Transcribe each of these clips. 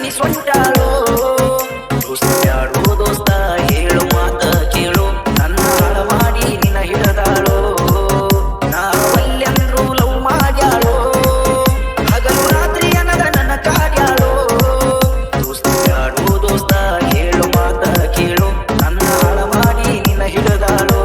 ನೀ ಸೊಂಟಾಳೋ ಬ್ಯಾಡೋ ದೋಸ್ತ ಹೇಳು ಮಾತ ಕೇಳು ನನ್ನ ಹಾಳ ಮಾಡಿ ನಿನ್ನ ಹಿಡದಾಳೋ ನಾ ಒಲ್ಲೆಂದ್ರು ಲವ್ ಮಾಡ್ಯಾಳೋ ಹಗಲು ರಾತ್ರಿ ಅನ್ನದ ನನ್ನ ಕಾಡ್ಯಾಳೋ ದೋಸ್ತ ಬ್ಯಾಡೋ ದೋಸ್ತ ಹೇಳು ಮಾತ ಕೇಳು ನನ್ನ ಹಾಳ ಮಾಡಿ ನಿನ್ನ ಹಿಡದಾಳೋ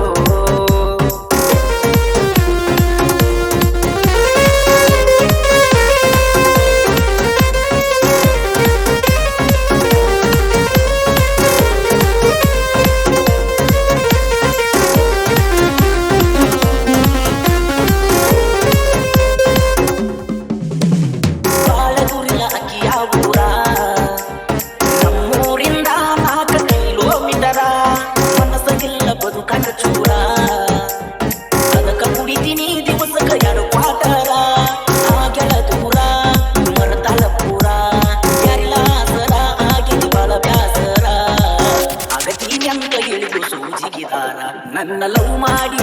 ನನ್ನ ಲವ್ ಮಾಡಿ